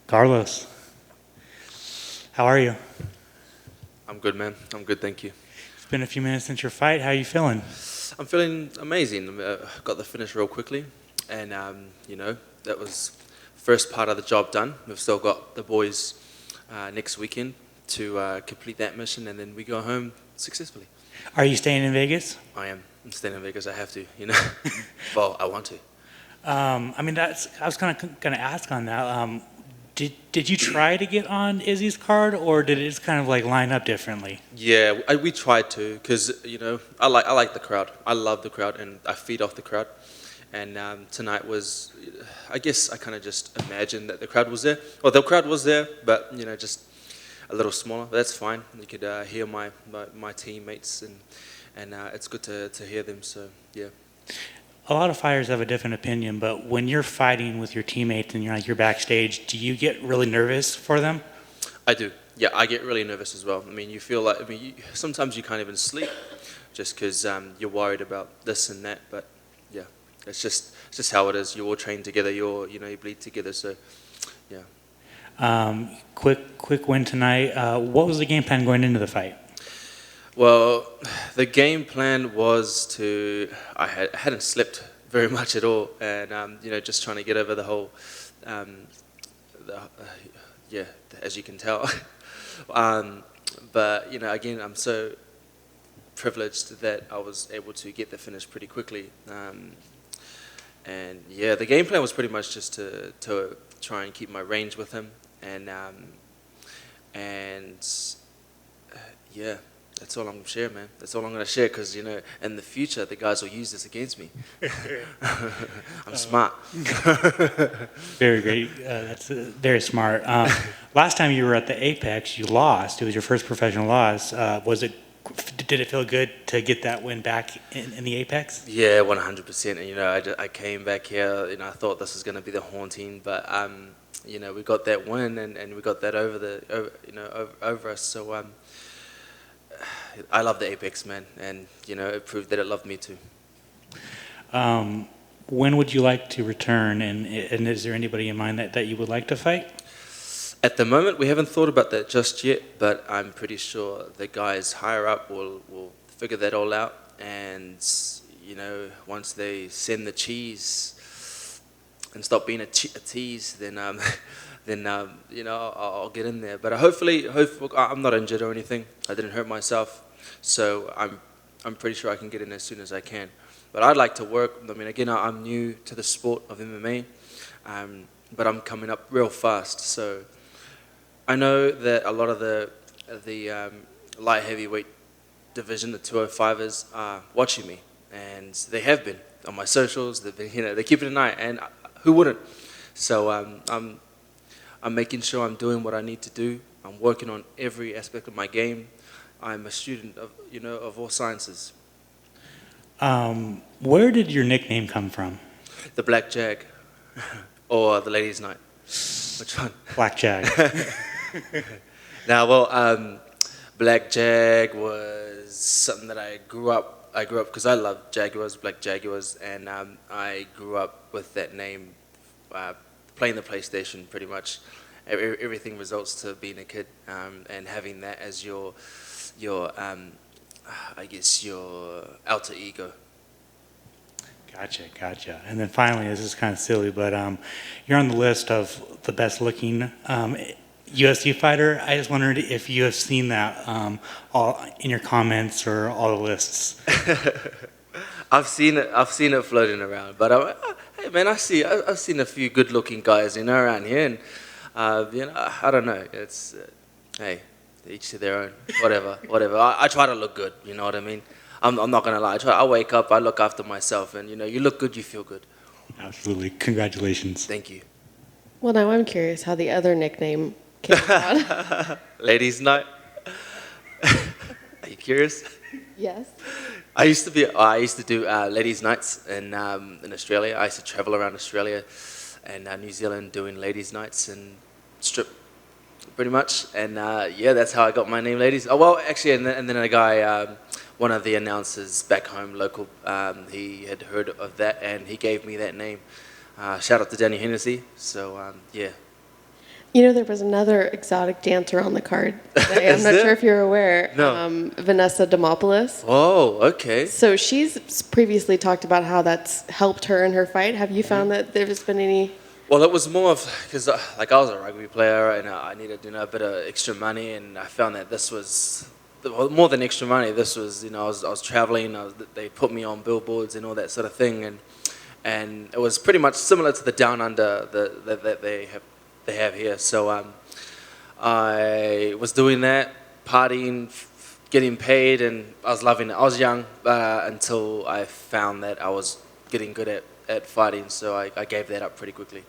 Carlos, how are you? I'm good, man. I'm good, thank you. It's been a few minutes since your fight. How are you feeling? I'm feeling amazing. Got the finish real quickly, and that was first part of the job done. We've still got the boys next weekend to complete that mission, and then we go home successfully. Are you staying in Vegas? I'm staying in Vegas. I have to, Well, I want to. I was kind of going to ask on that. Did you try to get on Izzy's card, or did it just kind of like line up differently? Yeah, we tried to, because I like the crowd. I love the crowd, and I feed off the crowd. And tonight was, I guess I kind of just imagined that the crowd was there. Well, the crowd was there, but just a little smaller. But that's fine. You could hear my teammates, and it's good to hear them. So yeah. A lot of fighters have a different opinion, but when you're fighting with your teammates and you're backstage, do you get really nervous for them? I do. Yeah, I get really nervous as well. I mean, you feel like, sometimes you can't even sleep just because you're worried about this and that. But yeah, it's just how it is. You all train together. You bleed together. So yeah. Quick win tonight. What was the game plan going into the fight? Well, the game plan was I hadn't slept very much at all, and just trying to get over the whole, yeah, as you can tell. But again, I'm so privileged that I was able to get the finish pretty quickly. And yeah, the game plan was pretty much just to try and keep my range with him, and yeah. That's all I'm going to share, man. That's all I'm going to share because, in the future, the guys will use this against me. I'm smart. Very great. That's very smart. Last time you were at the Apex, you lost. It was your first professional loss. Did it feel good to get that win back in the Apex? Yeah, 100%. And, I came back here, I thought this was going to be the haunting, but, we got that win and we got that over us. So, I love the Apex, man, and it proved that it loved me too. When would you like to return, and is there anybody in mind that you would like to fight? At the moment, we haven't thought about that just yet, but I'm pretty sure the guys higher up will figure that all out, and once they send the cheese and stop being a tease, then I'll get in there. But hopefully, I'm not injured or anything. I didn't hurt myself, so I'm pretty sure I can get in as soon as I can. But I'd like to work. I mean, again, I'm new to the sport of MMA, but I'm coming up real fast. So I know that a lot of the light heavyweight division, the 205ers, are watching me, and they have been on my socials. They've been, they're keeping an eye, and who wouldn't? So I'm making sure I'm doing what I need to do. I'm working on every aspect of my game. I'm a student of all sciences. Where did your nickname come from? The Black Jag, or the Ladies' Night. Which one? Black Jag. Now, well, Black Jag was something that I grew up because I love Jaguars, Black Jaguars, and I grew up with that name. Playing the PlayStation, pretty much everything results to being a kid, and having that as your I guess your alter ego. Gotcha. And then finally, this is kind of silly, but you're on the list of the best looking UFC fighter. I just wondered if you have seen that all in your comments or all the lists. I've seen it floating around, but hey man, I've seen a few good-looking guys, around here, and I don't know. It's hey, each to their own. Whatever. I try to look good. You know what I mean? I'm not gonna lie. I wake up, I look after myself, and you look good, you feel good. Absolutely. Congratulations. Thank you. Well, now I'm curious how the other nickname came about. Ladies' Night. Are you curious? Yes. I used to do ladies' nights in Australia. I used to travel around Australia and New Zealand doing ladies' nights and strip, pretty much. And yeah, that's how I got my name, ladies. Oh well, actually, and then a guy, one of the announcers back home, local, he had heard of that and he gave me that name. Shout out to Danny Hennessy. So yeah. You know, there was another exotic dancer on the card today. I'm not sure if you're aware. No. Vanessa Demopoulos. Oh, okay. So she's previously talked about how that's helped her in her fight. Have you found that there's been any? Well, it was more of because like I was a rugby player and I needed a bit of extra money, and I found that this was more than extra money. This was I was traveling. They put me on billboards and all that sort of thing, and it was pretty much similar to the down under that they have here. So I was doing that, partying, getting paid, and I was loving it. I was young until I found that I was getting good at fighting, so I gave that up pretty quickly.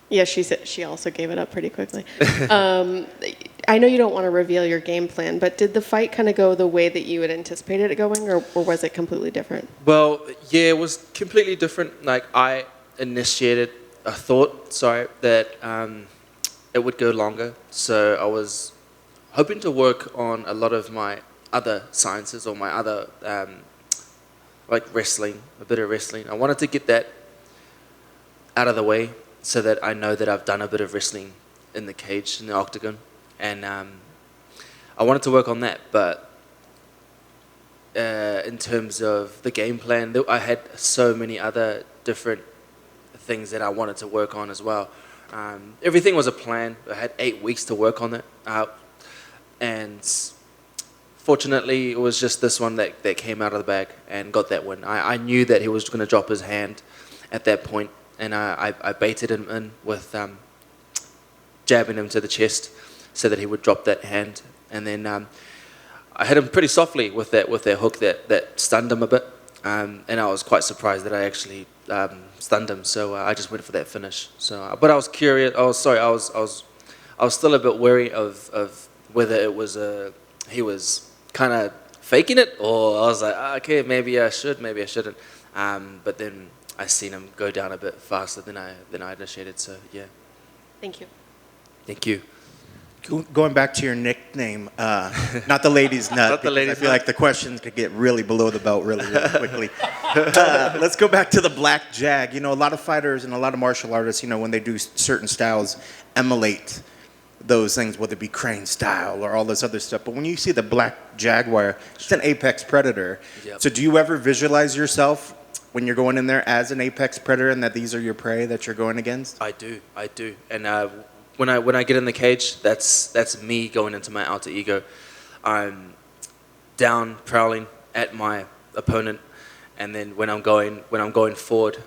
Yeah, she said she also gave it up pretty quickly. I know you don't want to reveal your game plan, but did the fight kind of go the way that you had anticipated it going, or was it completely different? Well, yeah, it was completely different. Like I thought that it would go longer. So I was hoping to work on a lot of my other sciences or my other like wrestling, a bit of wrestling. I wanted to get that out of the way so that I know that I've done a bit of wrestling in the cage, in the octagon. And I wanted to work on that, but in terms of the game plan, I had so many other different things that I wanted to work on as well. Everything was a plan. I had 8 weeks to work on it. And fortunately, it was just this one that came out of the bag and got that win. I knew that he was going to drop his hand at that point, and I baited him in with jabbing him to the chest so that he would drop that hand. And then I hit him pretty softly with that hook that stunned him a bit. And I was quite surprised that I actually stunned him. So I just went for that finish. So, but I was curious. I was still a bit wary of whether it was he was kind of faking it, or I was like, okay, maybe I should, maybe I shouldn't. But then I seen him go down a bit faster than I initiated. So yeah. Thank you. Thank you. Going back to your nickname, not the ladies' nut. Not the ladies' I feel nut. like the questions could get really below the belt really quickly. Let's go back to the black jag. You know, a lot of fighters and a lot of martial artists, when they do certain styles, emulate those things, whether it be crane style or all this other stuff. But when you see the black jaguar, it's an apex predator. Yep. So do you ever visualize yourself when you're going in there as an apex predator and that these are your prey that you're going against? I do. And when I get in the cage, that's me going into my alter ego. I'm down prowling at my opponent, and then when I'm going forward,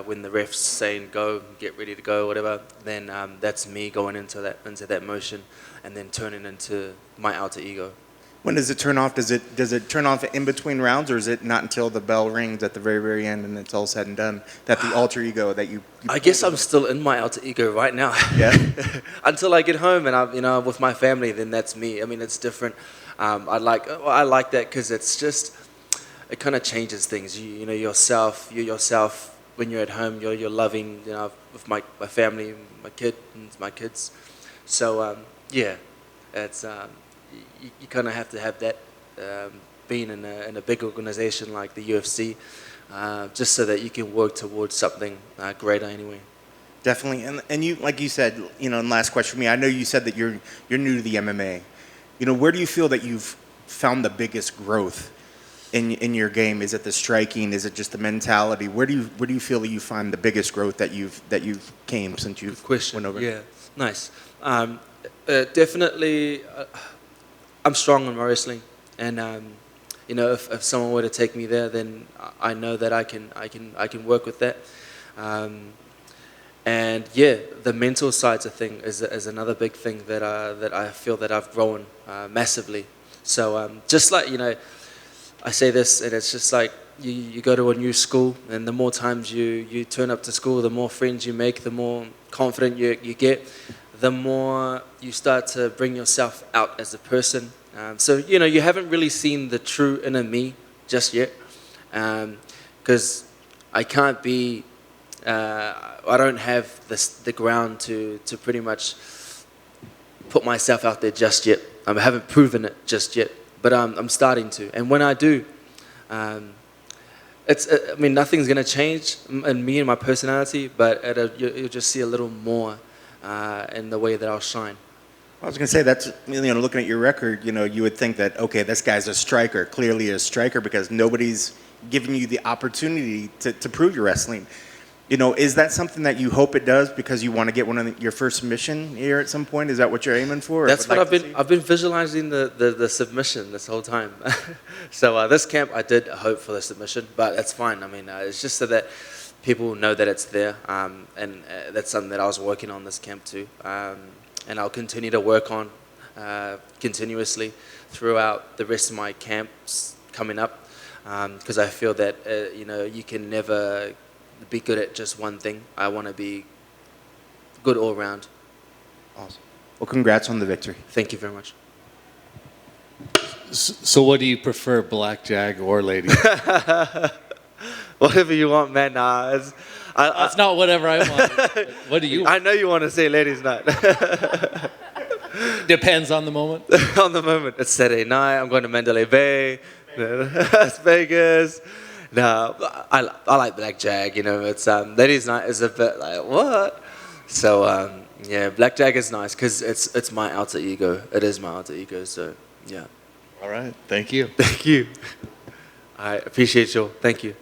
when the ref's saying go, get ready to go, whatever, then that's me going into that motion, and then turning into my alter ego. When does it turn off? Does it turn off in between rounds, or is it not until the bell rings at the very, very end and it's all said and done that the alter ego that you I guess I'm still in my alter ego right now. Yeah. Until I get home and I'm with my family, then that's me. I mean, it's different. I like that because it kind of changes things. You're yourself when you're at home. You're loving, with my family, my kids. So yeah, it's. You kind of have to have that being in a big organization like the UFC, just so that you can work towards something greater anyway. Definitely, and you, like you said, and last question for me. I know you said that you're new to the MMA. Where do you feel that you've found the biggest growth in your game? Is it the striking? Is it just the mentality? Where do you feel that you find the biggest growth that you've came since you've went over? Yeah, nice. Definitely. I'm strong in my wrestling, and if someone were to take me there, then I know that I can work with that. And yeah, the mental side of thing is another big thing that I feel that I've grown massively. So just like I say this, and it's just like you go to a new school, and the more times you turn up to school, the more friends you make, the more confident you get, the more you start to bring yourself out as a person. So you haven't really seen the true inner me just yet, because I can't be. I don't have the ground to pretty much put myself out there just yet. I haven't proven it just yet, but I'm starting to. And when I do, nothing's gonna change in me and my personality, but you'll just see a little more in the way that I'll shine. I was going to say that's, looking at your record, you would think that, okay, this guy's a striker, clearly a striker, because nobody's giving you the opportunity to prove your wrestling. Is that something that you hope it does because you want to get your first submission here at some point? Is that what you're aiming for? That's what I've been visualizing the submission this whole time. So this camp I did hope for the submission, but that's fine. I mean, it's just so that people know that it's there, and that's something that I was working on this camp too, and I'll continue to work on continuously throughout the rest of my camps coming up, because I feel that you can never be good at just one thing. I want to be good all around. Awesome. Well, congrats on the victory. Thank you very much. So what do you prefer, black jag or lady? Whatever you want, man. That's not whatever I want. What do you want? I know you want to say ladies' night. Depends on the moment. On the moment. It's Saturday night. I'm going to Mandalay Bay, Las Vegas. No, I like black jag. It's ladies' night is a bit like what? So yeah, black jag is nice because it's my alter ego. It is my alter ego. So yeah. All right. Thank you. Thank you. I appreciate you. Thank you.